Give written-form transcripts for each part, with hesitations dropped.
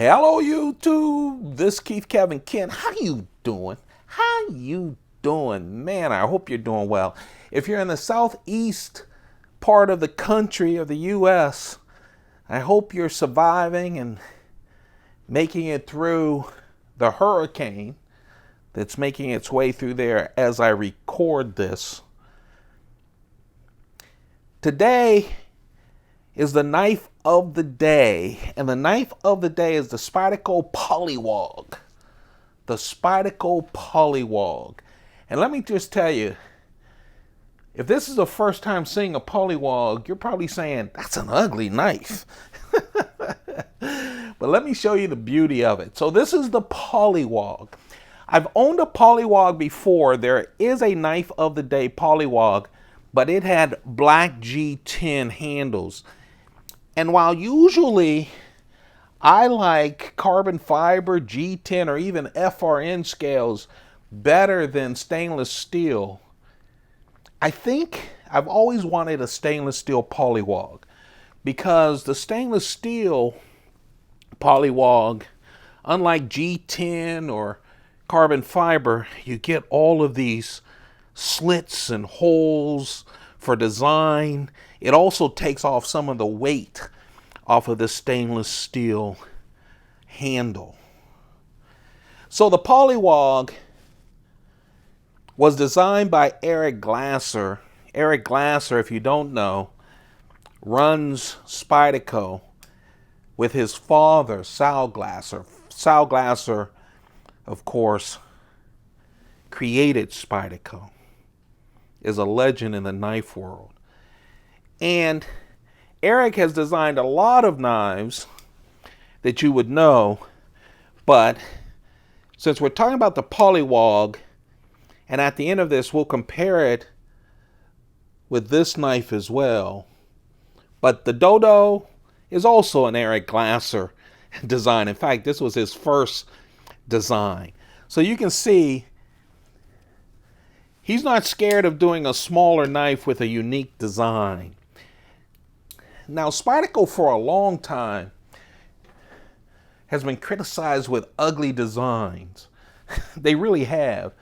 Hello YouTube, this Keith Kevin Kent. How you doing? How you doing? Man, I hope you're doing well. If you're in the southeast part of the country of the US, I hope you're surviving and making it through the hurricane that's making its way through there as I record this. Today is the knife of the day, and the knife of the day is the Spyderco Poliwog. The Spyderco Poliwog. And let me just tell you, if this is the first time seeing a Poliwog, you're probably saying, that's an ugly knife. But let me show you the beauty of it. So this is the Poliwog. I've owned a Poliwog before. There is a knife of the day Poliwog, but it had black G10 handles. And while usually I like carbon fiber, G10, or even FRN scales better than stainless steel, I think I've always wanted a stainless steel Poliwog, because the stainless steel Poliwog, unlike G10 or carbon fiber, you get all of these slits and holes for design. It also takes off some of the weight off of the stainless steel handle. So the Poliwog was designed by Eric Glasser. Eric Glasser, if you don't know, runs Spyderco with his father, Sal Glasser. Sal Glasser, of course, created Spyderco, is a legend in the knife world. And Eric has designed a lot of knives that you would know, but since we're talking about the Poliwog, and at the end of this we'll compare it with this knife as well, but the Dodo is also an Eric Glasser design. In fact, this was his first design. So you can see he's not scared of doing a smaller knife with a unique design. Now, Spyderco for a long time has been criticized with ugly designs. They really have.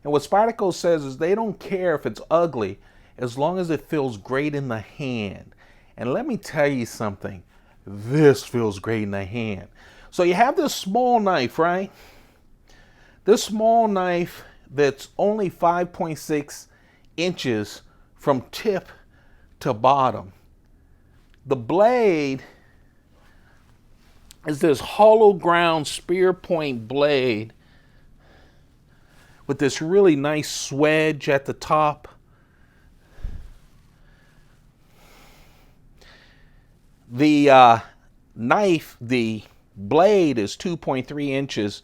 And what Spyderco says is they don't care if it's ugly as long as it feels great in the hand. And let me tell you something. This feels great in the hand. So you have this small knife, right? This small knife that's only 5.6 inches from tip to bottom. The blade is this hollow ground spear point blade with this really nice swedge at the top. The knife, the blade is 2.3 inches,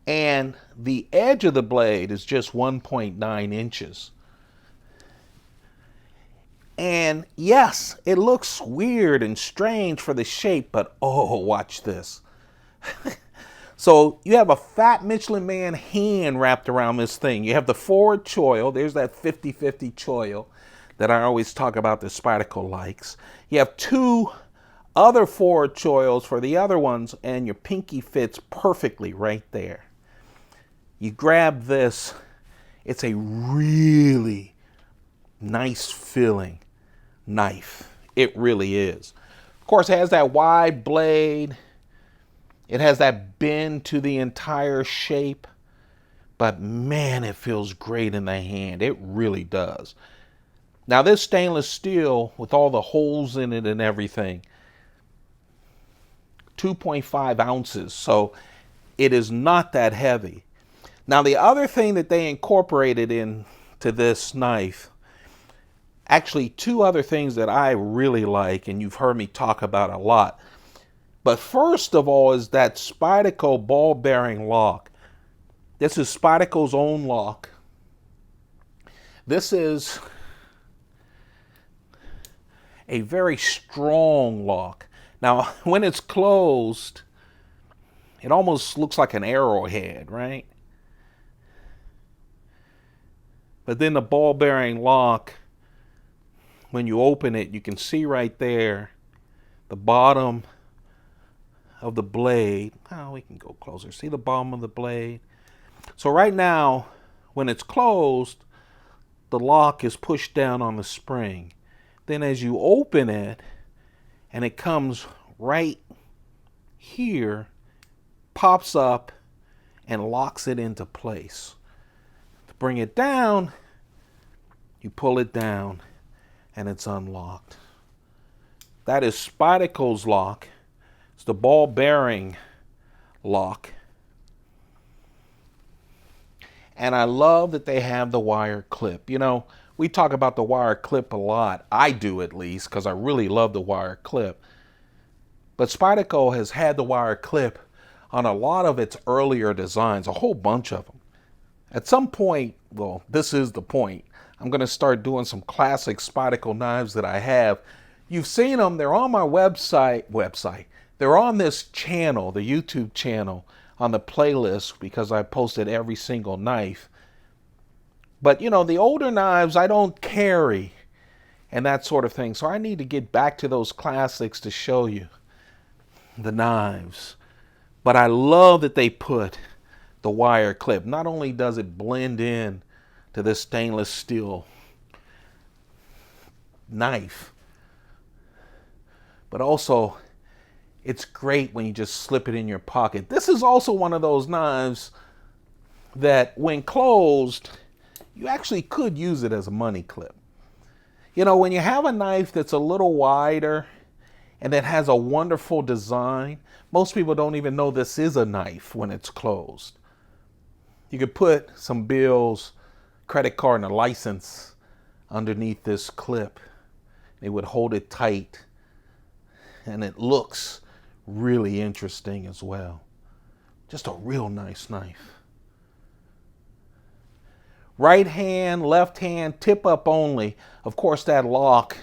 and the edge of the blade is just 1.9 inches. And yes, it looks weird and strange for the shape, but oh, watch this. So you have a fat Michelin Man hand wrapped around this thing. You have the forward choil. There's that 50-50 choil that I always talk about that Spyderco likes. You have two other forward choils for the other ones, and your pinky fits perfectly right there. You grab this. It's a really nice feeling knife. It really is. Of course, it has that wide blade. It has that bend to the entire shape. But man, it feels great in the hand. It really does. Now this stainless steel with all the holes in it and everything, 2.5 ounces. So it is not that heavy. Now the other thing that they incorporated into this knife, actually two other things that I really like, and you've heard me talk about a lot. But first of all is that Spyderco ball bearing lock. This is Spyderco's own lock. This is a very strong lock. Now, when it's closed, it almost looks like an arrowhead, right? But then the ball bearing lock, when you open it, you can see right there the bottom of the blade. Oh, we can go closer. See the bottom of the blade? So right now, when it's closed, the lock is pushed down on the spring. Then as you open it, and it comes right here, pops up and locks it into place. To bring it down, you pull it down and it's unlocked. That is Spyderco's lock. It's the ball bearing lock. And I love that they have the wire clip. You know, we talk about the wire clip a lot. I do, at least, because I really love the wire clip. But Spyderco has had the wire clip on a lot of its earlier designs, a whole bunch of them. At some point, well, this is the point, I'm going to start doing some classic Spyderco knives that I have. You've seen them. They're on my website. They're on this channel, the YouTube channel, on the playlist, because I posted every single knife. But, you know, the older knives I don't carry and that sort of thing. So I need to get back to those classics to show you the knives. But I love that they put the wire clip. Not only does it blend in to this stainless steel knife, but also it's great when you just slip it in your pocket. This is also one of those knives that when closed, you actually could use it as a money clip. You know, when you have a knife that's a little wider and that has a wonderful design, most people don't even know this is a knife when it's closed. You could put some bills, credit card, and a license underneath this clip. It would hold it tight, and it looks really interesting as well. Just a real nice knife. Right hand, left hand, tip up only. Of course, that lock,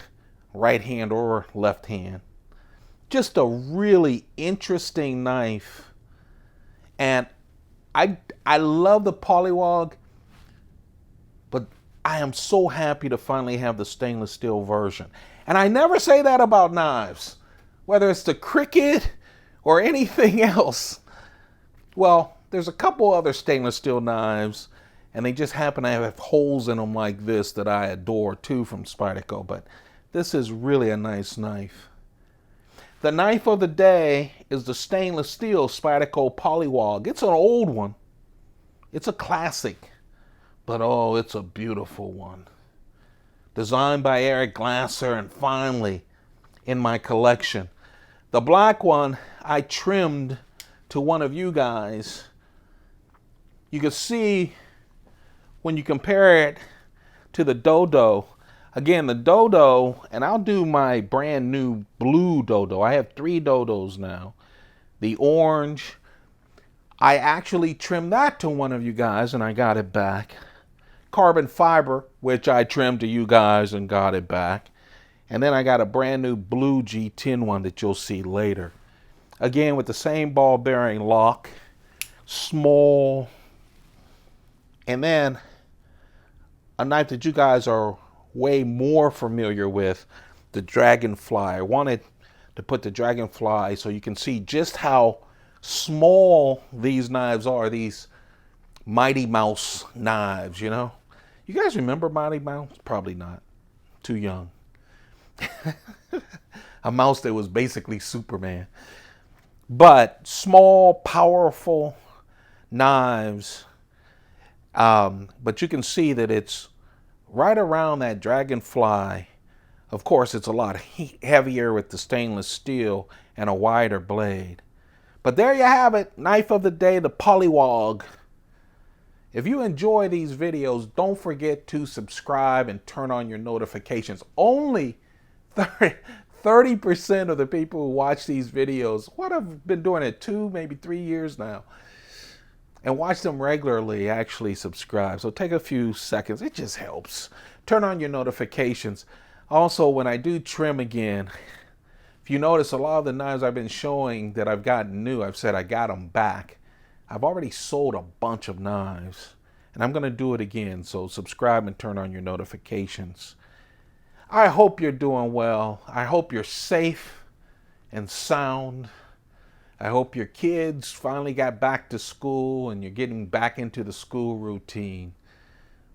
right hand or left hand. Just a really interesting knife. And I love the Poliwog, but I am so happy to finally have the stainless steel version. And I never say that about knives, whether it's the Cricut or anything else. Well, there's a couple other stainless steel knives, and they just happen to have holes in them like this that I adore too from Spyderco, but this is really a nice knife. The knife of the day is the stainless steel Spyderco Poliwog. It's an old one. It's a classic, but oh, it's a beautiful one. Designed by Eric Glasser and finally in my collection. The black one I trimmed to one of you guys. You can see when you compare it to the Dodo. Again, the Dodo, and I'll do my brand new blue Dodo. I have 3 Dodos now. The orange, I actually trimmed that to one of you guys and I got it back. Carbon fiber, which I trimmed to you guys and got it back. And then I got a brand new blue G10 one that you'll see later. Again, with the same ball bearing lock, small. And then a knife that you guys are way more familiar with, the Dragonfly. I wanted to put the Dragonfly so you can see just how small these knives are, these Mighty Mouse knives, you know. You guys remember Mighty Mouse? Probably not. Too young. A mouse that was basically Superman. But small, powerful knives. But you can see that it's right around that Dragonfly. Of course, it's a lot heavier with the stainless steel and a wider blade. But there you have it. Knife of the day, the Poliwog. If you enjoy these videos, don't forget to subscribe and turn on your notifications. Only 30% of the people who watch these videos, what I've been doing it 2, maybe 3 years now, and watch them regularly, actually subscribe. So take a few seconds. It just helps. Turn on your notifications. Also, when I do trim again, if you notice, a lot of the knives I've been showing that I've gotten new, I've said I got them back. I've already sold a bunch of knives, and I'm going to do it again. So subscribe and turn on your notifications. I hope you're doing well. I hope you're safe and sound. I hope your kids finally got back to school and you're getting back into the school routine.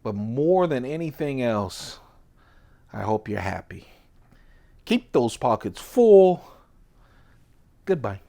But more than anything else, I hope you're happy. Keep those pockets full. Goodbye.